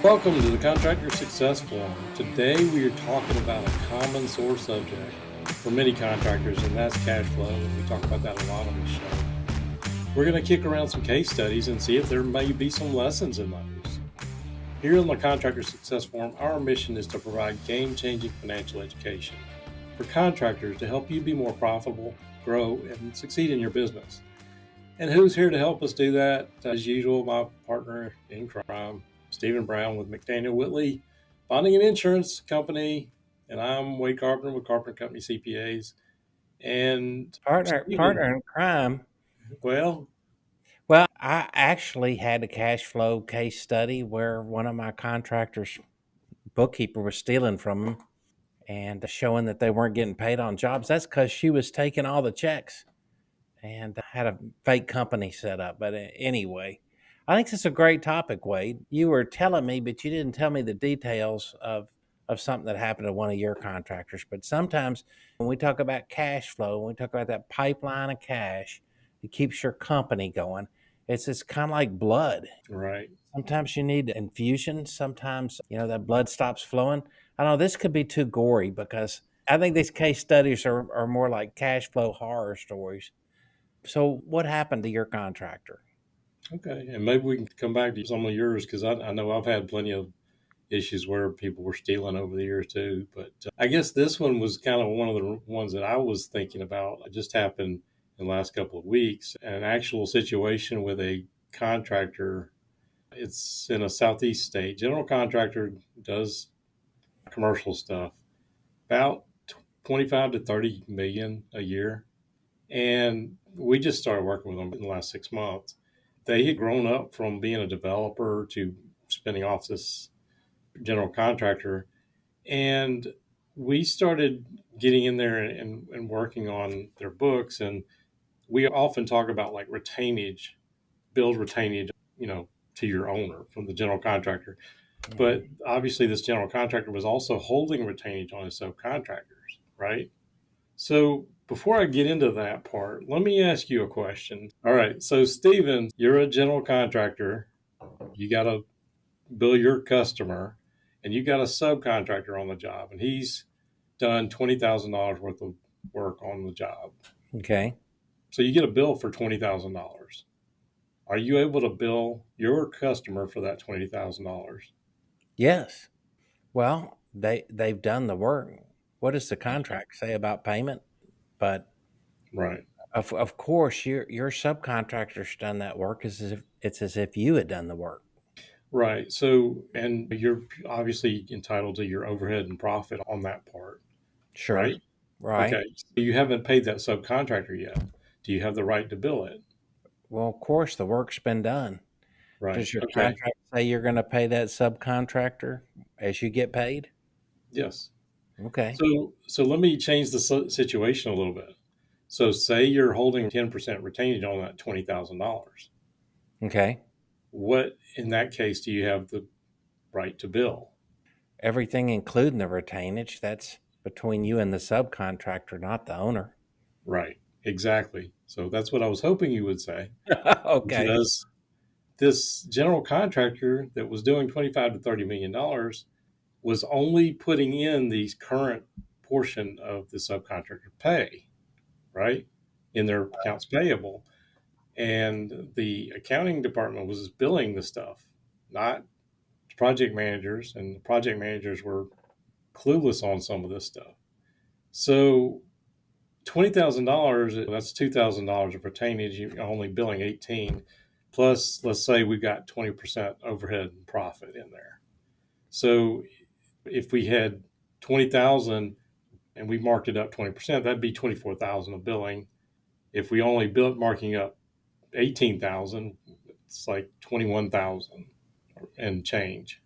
Welcome to the Contractor Success Forum. Today we are talking about a common sore subject for many contractors, and that's cash flow. And we talk about that a lot on the show. We're going to kick around some case studies and see if there may be some lessons in those. Here in the Contractor Success Forum, our mission is to provide game-changing financial education for contractors to help you be more profitable, grow, and succeed in your business. And who's here to help us do that? As usual, my partner in crime, Stephen Brown with McDaniel Whitley Bonding and Insurance Company, and I'm Wade Carpenter with Carpenter Company CPAs. And Partner in crime. well, Well, I actually had a cash flow case study where one of my contractors' bookkeeper was stealing from them and showing that they weren't getting paid on jobs. That's because she was taking all the checks and had a fake company set up. But anyway, I think this is a great topic, Wade. You were telling me, but you didn't tell me the details of something that happened to one of your contractors. But sometimes when we talk about cash flow, when we talk about that pipeline of cash that keeps your company going, it's kind of like blood. right. Sometimes you need infusion. Sometimes, that blood stops flowing. I don't know, this could be too gory because I think these case studies are more like cash flow horror stories. So what happened to your contractor? Okay. And maybe we can come back to some of yours because I know I've had plenty of issues where people were stealing over the years too. But I guess this one was kind of one of the ones that I was thinking about. It just happened in the last couple of weeks. An actual situation with a contractor. It's in a southeast state. General contractor does commercial stuff, about 25 to 30 million a year. And we just started working with them in the last 6 months. They had grown up from being a developer to spinning off this general contractor. And we started getting in there and working on their books. And we often talk about like retainage, build retainage, to your owner from the general contractor. But obviously, this general contractor was also holding retainage on his subcontractors, right? So before I get into that part, let me ask you a question. All right. So, Steven, you're a general contractor. You got to bill your customer, and you got a subcontractor on the job, and he's done $20,000 worth of work on the job. Okay. So you get a bill for $20,000. Are you able to bill your customer for that $20,000? Yes. Well, they've done the work. What does the contract say about payment? But Right. of course, your subcontractor's done that work it's as if you had done the work. Right. So, and you're obviously entitled to your overhead and profit on that part, Sure. right? Right. Okay. So you haven't paid that subcontractor yet. Do you have the right to bill it? Well, of course, the work's been done. Right. Does your Okay. contract say you're going to pay that subcontractor as you get paid? Yes. Okay. So let me change the situation a little bit. So say you're holding 10% retainage on that $20,000. Okay. What, in that case, do you have the right to bill? Everything including the retainage, that's between you and the subcontractor, not the owner. Right. Exactly. So that's what I was hoping you would say. Okay. Because this general contractor that was doing 25 to $30 million was only putting in the current portion of the subcontractor pay, right, in their accounts payable. And the accounting department was billing the stuff, not project managers, and the project managers were clueless on some of this stuff. So $20,000, that's $2,000 of retainage. You're only billing 18. Plus, let's say we've got 20% overhead and profit in there. So if we had 20,000 and we marked it up 20%, that'd be 24,000 of billing. If we only built marking up 18,000, it's like 21,000 and change,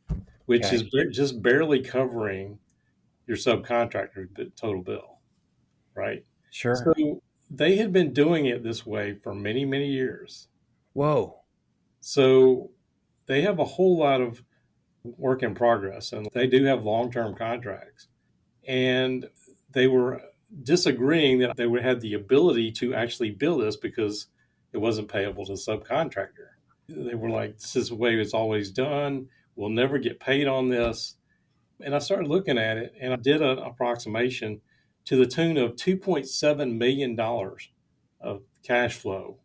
which Okay. is just barely covering your subcontractor's total bill, right? Sure. So they had been doing it this way for many, many years. Whoa. So they have a whole lot of work in progress, and they do have long-term contracts. And they were disagreeing that they would have the ability to actually bill this because it wasn't payable to the subcontractor. They were like, this is the way it's always done. we'll never get paid on this. And I started looking at it and I did an approximation to the tune of $2.7 million of cash flow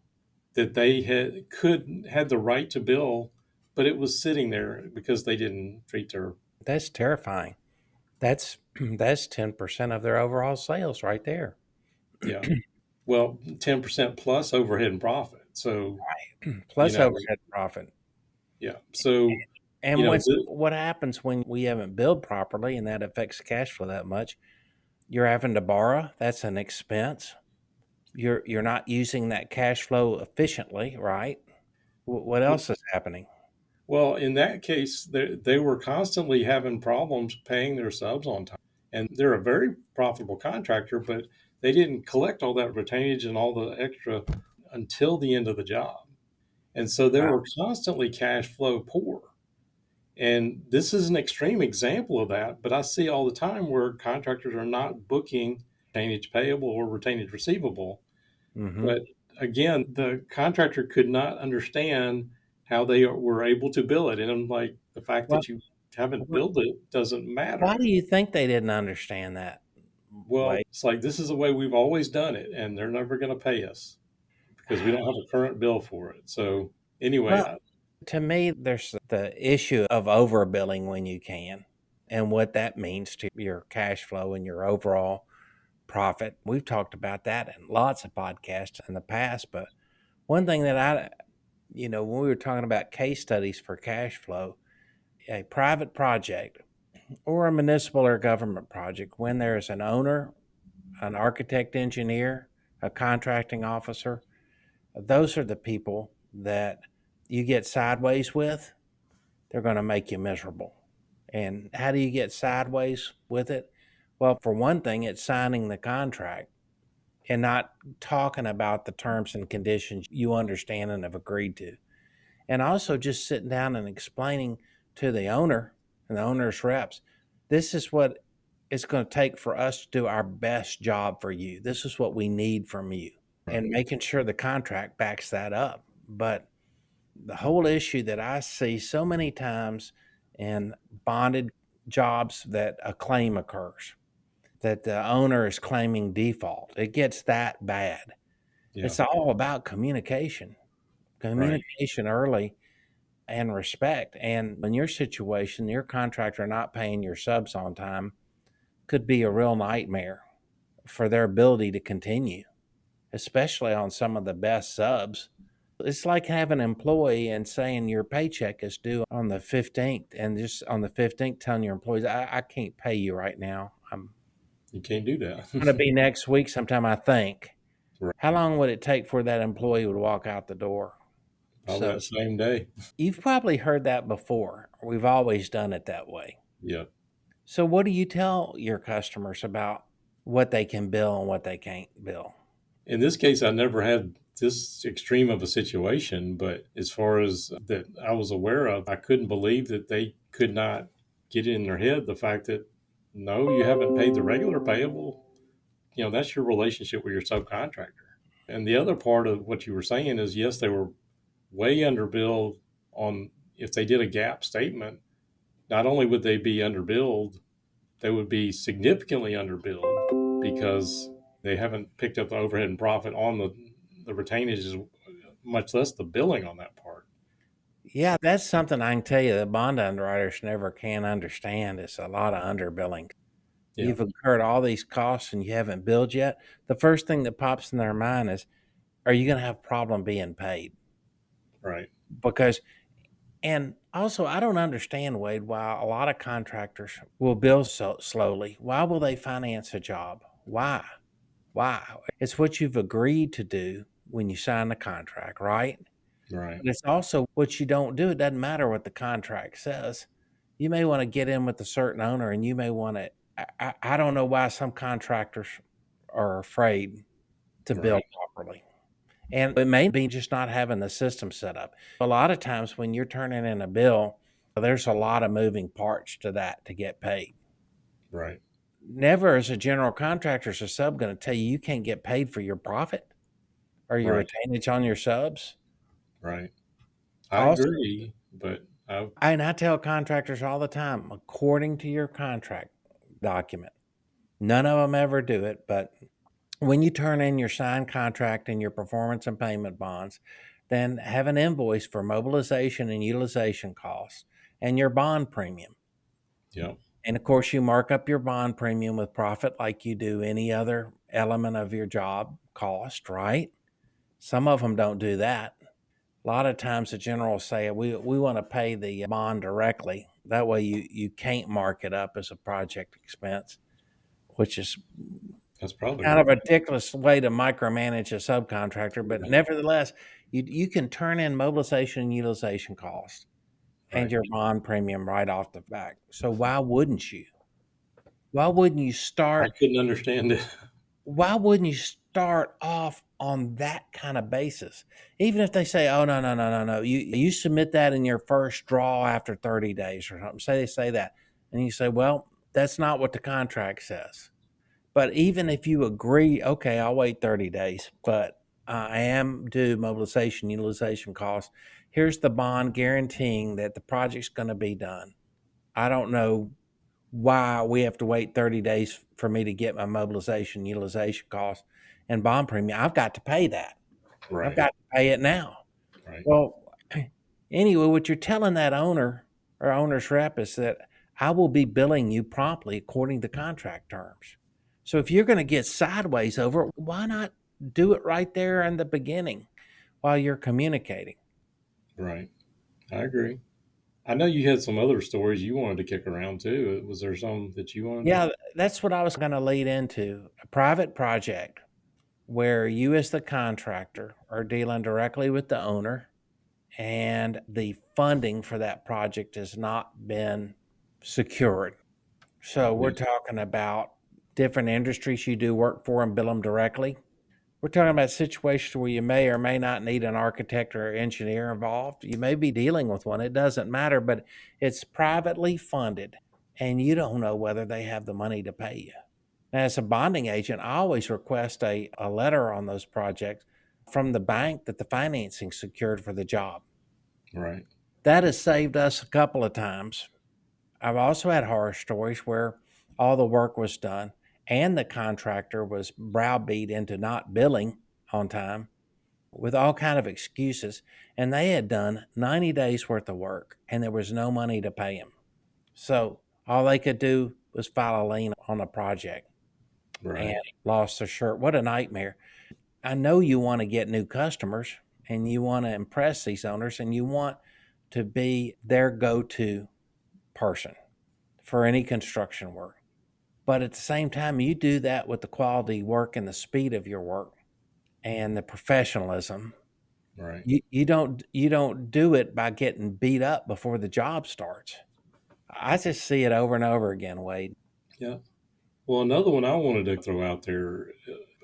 that they had the right to bill, but it was sitting there because they didn't treat their. That's terrifying. That's that's 10% of their overall sales right there. Yeah, well, 10% plus overhead and profit. So, you Plus know, overhead profit. yeah. So, And what happens when we haven't billed properly and that affects cash flow that much? You're having to borrow. That's an expense. You're not using that cash flow efficiently, right? What else is happening? well, in that case, they were constantly having problems paying their subs on time. And they're a very profitable contractor, but they didn't collect all that retainage and all the extra until the end of the job. And so they Wow. were constantly cash flow poor. And this is an extreme example of that, but I see all the time where contractors are not booking retainage payable or retainage receivable. Hmm. But again, the contractor could not understand how they were able to bill it. And I'm like, the fact Well, that you haven't wh- billed it doesn't why matter. do you think they didn't understand that? Well, Wade? it's like this is the way we've always done it, and they're never going to pay us because we don't have a current bill for it. So anyway, Well, to me, there's the issue of overbilling when you can, and what that means to your cash flow and your overall profit. We've talked about that in lots of podcasts in the past, but one thing that when we were talking about case studies for cash flow, a private project or a municipal or government project, when there's an owner, an architect, engineer, a contracting officer, those are the people that you get sideways with, they're going to make you miserable. And how do you get sideways with it? Well, for one thing, it's signing the contract and not talking about the terms and conditions you understand and have agreed to. And also just sitting down and explaining to the owner and the owner's reps, this is what it's going to take for us to do our best job for you. This is what we need from you, and right. making sure the contract backs that up. But the whole issue that I see so many times in bonded jobs, that a claim occurs, that the owner is claiming default, it gets that bad. Yeah, It's all about communication, right. communication early, and respect. And in your situation, your contractor not paying your subs on time could be a real nightmare for their ability to continue, especially on some of the best subs. It's like having an employee and saying your paycheck is due on the 15th, and just on the 15th telling your employees, I can't pay you right now. I'm You can't do that. going to be next week sometime, I think. Right. How long would it take for that employee would walk out the door? Probably So that same day. you've probably heard that before. We've always done it that way. Yeah. So what do you tell your customers about what they can bill and what they can't bill? In this case, I never had this extreme of a situation, but as far as that I was aware of, I couldn't believe that they could not get in their head the fact that no, you haven't paid the regular payable. That's your relationship with your subcontractor. And the other part of what you were saying is yes, they were way underbilled on if they did a gap statement. Not only would they be underbilled, they would be significantly underbilled because they haven't picked up the overhead and profit on the retainages, much less the billing on that part. Yeah, that's something I can tell you the bond underwriters never can understand. It's a lot of underbilling. Yeah, You've incurred all these costs and you haven't billed yet. The first thing that pops in their mind is, are you going to have a problem being paid? right, Because, and also, I don't understand, Wade, why a lot of contractors will bill so slowly. Why will they finance a job? Why? Why? It's what you've agreed to do when you sign the contract, right? right, But it's also what you don't do. It doesn't matter what the contract says. You may want to get in with a certain owner, and you may want to. I don't know why some contractors are afraid to bill right, properly. And it may be just not having the system set up. A lot of times when you're turning in a bill, there's a lot of moving parts to that to get paid. right, Never as a general contractor is a sub going to tell you you can't get paid for your profit or your right, retainage on your subs. right. I Also, agree, but I, And I tell contractors all the time, according to your contract document, none of them ever do it, but when you turn in your signed contract and your performance and payment bonds, then have an invoice for mobilization and utilization costs and your bond premium. yeah, And of course, you mark up your bond premium with profit like you do any other element of your job cost, right? Some of them don't do that. A lot of times the generals say we want to pay the bond directly. That way you can't mark it up as a project expense, which is that's probably kind of right. a ridiculous way to micromanage a subcontractor. But Right. nevertheless, you can turn in mobilization and utilization costs and Right. your bond premium right off the back. So why wouldn't you? Why wouldn't you I start couldn't understand it. why wouldn't you start off on that kind of basis? Even if they say, "Oh, no, no, no, no, no, you submit that in your first draw after 30 days or something." Say they say that, and you say, "Well, that's not what the contract says." But even if you agree, okay, I'll wait 30 days, but I am due mobilization utilization costs. Here's the bond guaranteeing that the project's going to be done. I don't know why we have to wait 30 days for me to get my mobilization utilization costs and bond premium. I've got to pay that. I've Right. got to pay it now. Right. Well, anyway, what you're telling that owner or owner's rep is that I will be billing you promptly according to contract terms. So if you're going to get sideways over it, why not do it right there in the beginning while you're communicating? Right. I agree. I know you had some other stories you wanted to kick around too. Was there some that you wanted Yeah, that's what I was going to lead into. A private project where you, as the contractor, are dealing directly with the owner and the funding for that project has not been secured. So we're to? talking about different industries you do work for and bill them directly. We're talking about situations where you may or may not need an architect or engineer involved. You may be dealing with one, it doesn't matter, but it's privately funded and you don't know whether they have the money to pay you. Now, as a bonding agent, I always request a letter on those projects from the bank that the financing secured for the job. Right. That has saved us a couple of times. I've also had horror stories where all the work was done and the contractor was browbeat into not billing on time with all kind of excuses, and they had done 90 days worth of work and there was no money to pay them. So all they could do was file a lien on a project and Right. lost their shirt. What a nightmare. I know you want to get new customers and you want to impress these owners and you want to be their go-to person for any construction work. But at the same time, you do that with the quality work and the speed of your work and the professionalism. Right. You don't do it by getting beat up before the job starts. I just see it over and over again, Wade. Yeah. Well, another one I wanted to throw out there.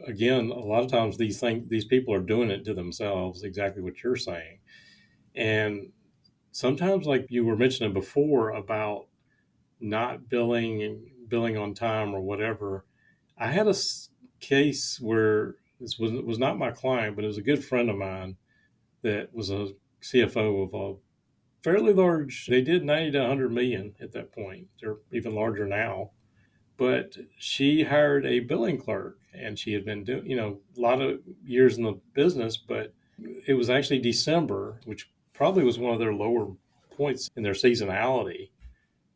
Again, a lot of times these people are doing it to themselves. Exactly what you're saying, and sometimes, like you were mentioning before about not billing and billing on time or whatever. I had a case where this was not my client, but it was a good friend of mine that was a CFO of a fairly large. They did 90 to 100 million at that point. They're even larger now. But she hired a billing clerk, and she had been doing a lot of years in the business. But it was actually December, which probably was one of their lower points in their seasonality,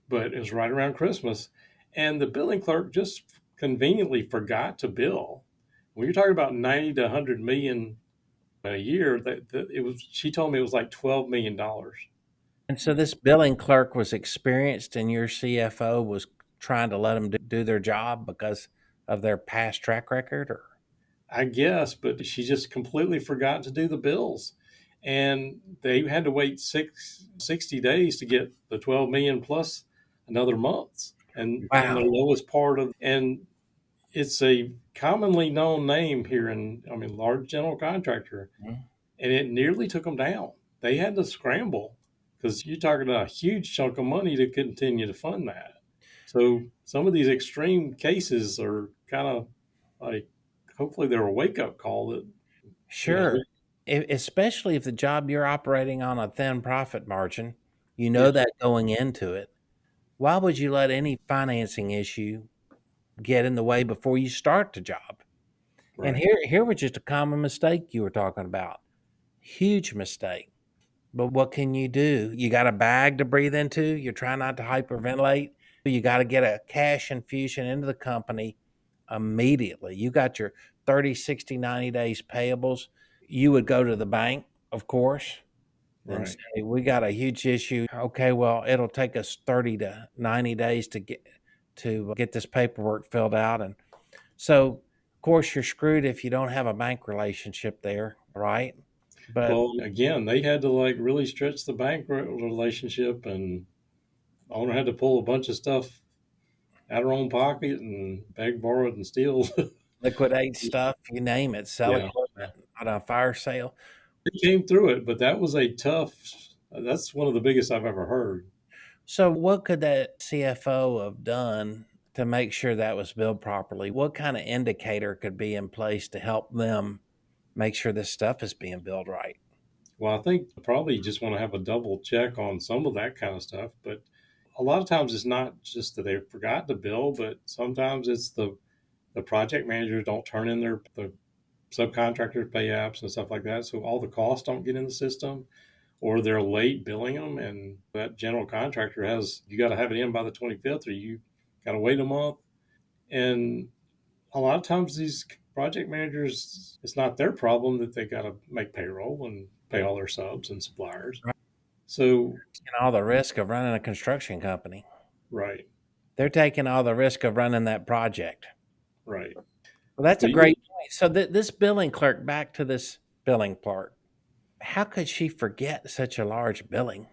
but it was right around Christmas, and the billing clerk just conveniently forgot to bill. When you're talking about 90 to 100 million a year, that it was. She told me it was like $12 million. And so this billing clerk was experienced, and your CFO was trying to let them do their job because of their past track record, or I guess, but she just completely forgot to do the bills. And they had to wait 60 days to get the 12 million plus another month. And on the wow. lowest part of, and it's a commonly known name here in, I mean, large general contractor, and it nearly took them down. They had to scramble because you're talking about a huge chunk of money to continue to fund that. So some of these extreme cases are kind of like, hopefully they're a wake up call that, you know, Sure. Especially if the job you're operating on a thin profit margin You know Yeah. that going into it. Why would you let any financing issue get in the way before you start the job? And Right. here was just a common mistake you were talking about. Huge mistake. But what can you do? You got a bag to breathe into. You're trying not to hyperventilate. You got to get a cash infusion into the company immediately. You got your 30, 60, 90 days payables. You would go to the bank, of course, and Right. say, we got a huge issue. Okay, well, it'll take us 30 to 90 days to get this paperwork filled out. And so, of course, you're screwed if you don't have a bank relationship there, right? But Well, again, they had to like really stretch the bank relationship, and owner had to pull a bunch of stuff out of her own pocket and beg, borrow, and steal. liquidate stuff, you name it, sell Yeah. equipment on a fire sale. They came through it, but that was a tough. That's one of the biggest I've ever heard. So, what could that CFO have done to make sure that was billed properly? What kind of indicator could be in place to help them make sure this stuff is being billed right? Well, I think probably just want to have a double check on some of that kind of stuff. But a lot of times it's not just that they forgot to bill, but sometimes it's the project managers don't turn in the subcontractors pay apps and stuff like that. So all the costs don't get in the system, or they're late billing them. And that general contractor has, you got to have it in by the 25th, or you got to wait a month. And a lot of times these project managers, it's not their problem that they got to make payroll and pay all their subs and suppliers. Right. So, And all the risk of running a construction company. right, They're taking all the risk of running that project. right. Well, that's So a you, great point. So, this billing clerk, back to this billing clerk, how could she forget such a large billing?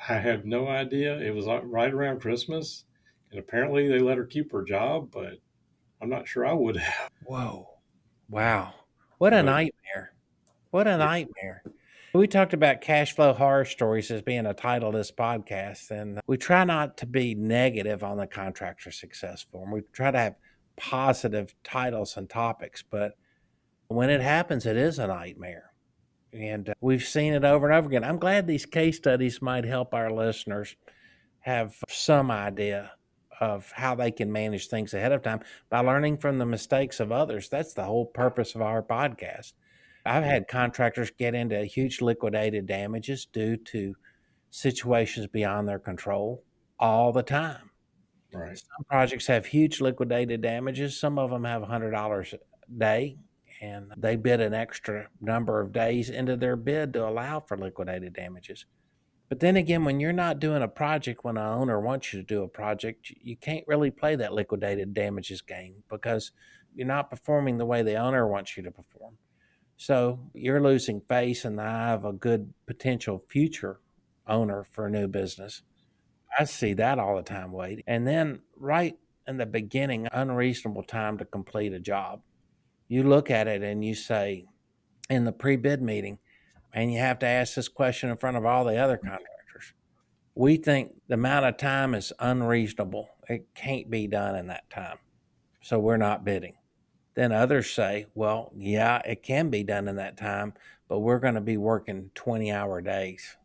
I have no idea. It was right around Christmas, and apparently they let her keep her job, but I'm not sure I would have. Whoa. Wow. What a But nightmare. What a yeah, nightmare. We talked about cash flow horror stories as being a title of this podcast, and we try not to be negative on the Contractor Success Forum. We try to have positive titles and topics, but when it happens, it is a nightmare. And we've seen it over and over again. I'm glad these case studies might help our listeners have some idea of how they can manage things ahead of time by learning from the mistakes of others. That's the whole purpose of our podcast. I've yeah, had contractors get into huge liquidated damages due to situations beyond their control all the time. right, Some projects have huge liquidated damages. Some of them have $100 a day, and they bid an extra number of days into their bid to allow for liquidated damages. But then again, when you're not doing a project, when an owner wants you to do a project, you can't really play that liquidated damages game because you're not performing the way the owner wants you to perform. So you're losing face in the eye of a good potential future owner for a new business. I see that all the time, Wade. And then right in the beginning, unreasonable time to complete a job. You look at it and you say in the pre bid meeting, and you have to ask this question in front of all the other contractors. We think the amount of time is unreasonable. It can't be done in that time. So we're not bidding. Then others say, well, yeah, it can be done in that time, but we're going to be working 20-hour days.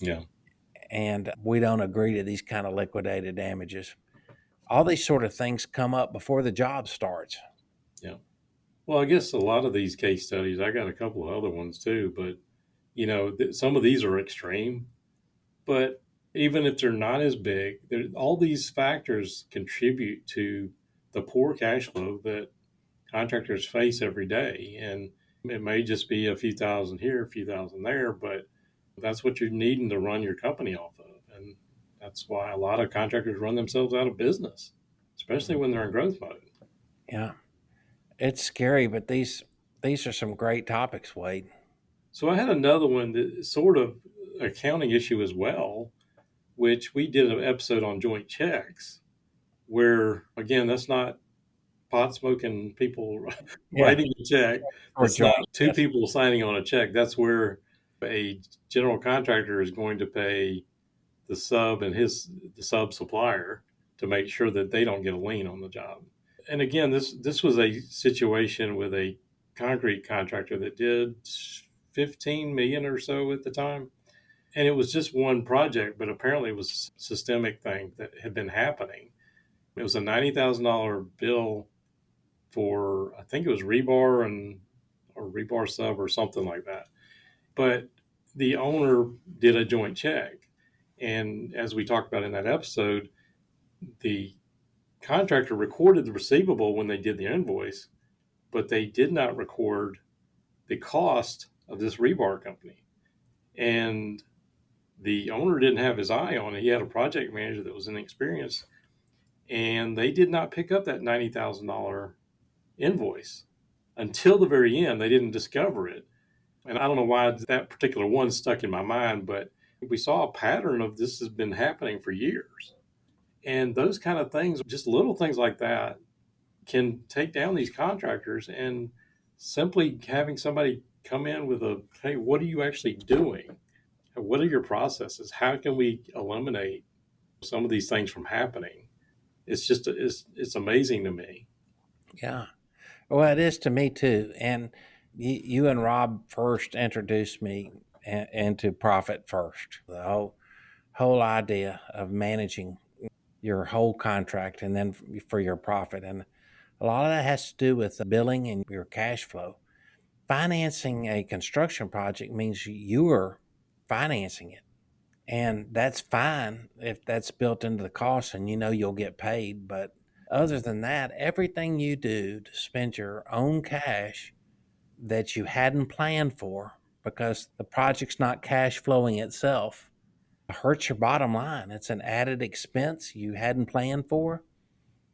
yeah, And we don't agree to these kind of liquidated damages. All these sort of things come up before the job starts. yeah. Well, I guess a lot of these case studies, I got a couple of other ones too, but some of these are extreme. But even if they're not as big, all these factors contribute to the poor cash flow that contractors face every day. And it may just be a few thousand here, a few thousand there, but that's what you're needing to run your company off of. And that's why a lot of contractors run themselves out of business, especially when they're in growth mode. Yeah, it's scary, but these are some great topics, Wade. So I had another one that sort of accounting issue as well, which we did an episode on joint checks, where again, that's not pot smoking people Yeah, writing a check. or That's joint. not two Yes, people signing on a check. That's where a general contractor is going to pay the sub and the sub supplier to make sure that they don't get a lien on the job. And again, this was a situation with a concrete contractor that did 15 million or so at the time. And it was just one project, but apparently it was a systemic thing that had been happening. It was a $90,000 bill for, I think it was rebar and or rebar sub or something like that. But the owner did a joint check. And as we talked about in that episode, the contractor recorded the receivable when they did the invoice, but they did not record the cost of this rebar company. And the owner didn't have his eye on it. He had a project manager that was inexperienced, and they did not pick up that $90,000 invoice until the very end. They didn't discover it. And I don't know why that particular one stuck in my mind, but we saw a pattern of this has been happening for years. And those kind of things, just little things like that, can take down these contractors. And simply having somebody come in with a, hey, what are you actually doing? What are your processes? How can we eliminate some of these things from happening? It's just, it's amazing to me. Yeah. Well, it is to me too. And you and Rob first introduced me into Profit First, the whole idea of managing your whole contract and then for your profit. And a lot of that has to do with the billing and your cash flow. Financing a construction project means you're financing it. And that's fine if that's built into the cost and you know you'll get paid. But other than that, everything you do to spend your own cash that you hadn't planned for because the project's not cash flowing itself hurts your bottom line. It's an added expense you hadn't planned for.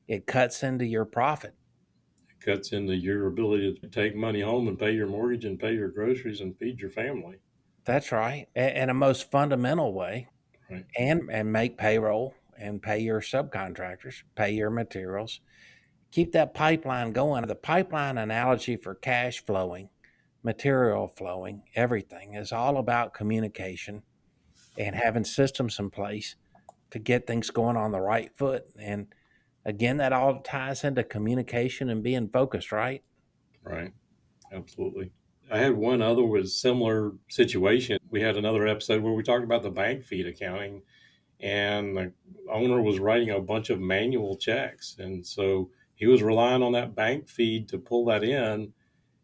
It cuts into your profit. It cuts into your ability to take money home and pay your mortgage and pay your groceries and feed your family. That's right. In a most fundamental way, Right. and make payroll and pay your subcontractors, pay your materials, keep that pipeline going. The pipeline analogy for cash flowing, material flowing, everything is all about communication and having systems in place to get things going on the right foot. And again, that all ties into communication and being focused, right? Right. Absolutely. I had one other with similar situation. We had another episode where we talked about the bank feed accounting, and the owner was writing a bunch of manual checks. And so he was relying on that bank feed to pull that in,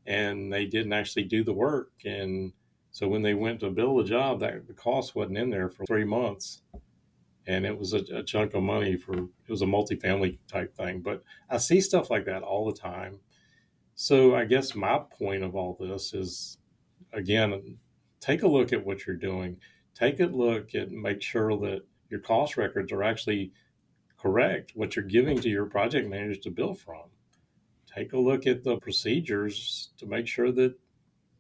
and they didn't actually do the work. And so when they went to bill the job, that the cost wasn't in there for 3 months. And it was a chunk of money for, it was a multifamily type thing. But I see stuff like that all the time. So I guess my point of all this is, again, take a look at what you're doing. Take a look at make sure that your cost records are actually correct, what you're giving to your project managers to bill from. Take a look at the procedures to make sure that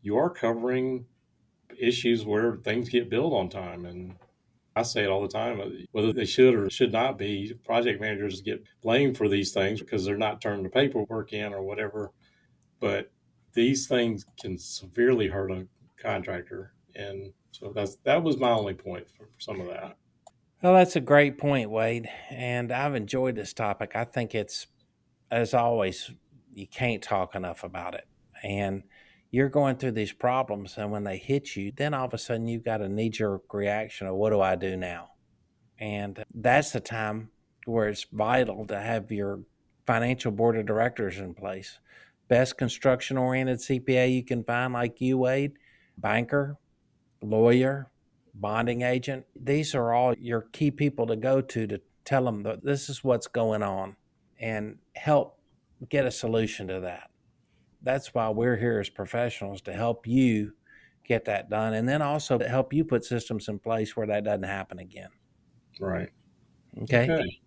you are covering issues where things get billed on time. And I say it all the time, whether they should or should not be, project managers get blamed for these things because they're not turning the paperwork in or whatever. But these things can severely hurt a contractor. And so that was my only point for some of that. Well, that's a great point, Wade. And I've enjoyed this topic. I think it's, as always, you can't talk enough about it. And you're going through these problems, and when they hit you, then all of a sudden you've got a knee jerk reaction of what do I do now? And that's the time where it's vital to have your financial board of directors in place. Best construction oriented CPA you can find, like you, Wade, banker, lawyer, bonding agent. These are all your key people to go to tell them that this is what's going on and help get a solution to that. That's why we're here as professionals to help you get that done and then also to help you put systems in place where that doesn't happen again. Right. Okay. Okay.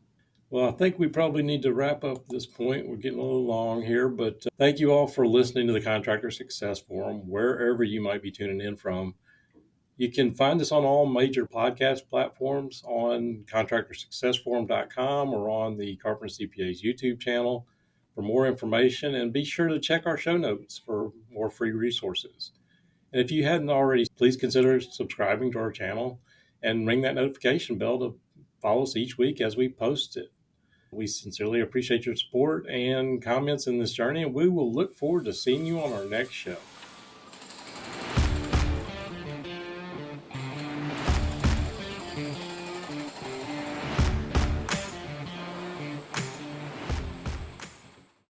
Well, I think we probably need to wrap up this point. We're getting a little long here, but thank you all for listening to the Contractor Success Forum, wherever you might be tuning in from. You can find us on all major podcast platforms on contractorsuccessforum.com or on the Carpenter CPA's YouTube channel for more information. And be sure to check our show notes for more free resources. And if you hadn't already, please consider subscribing to our channel and ring that notification bell to follow us each week as we post it. We sincerely appreciate your support and comments in this journey, and we will look forward to seeing you on our next show.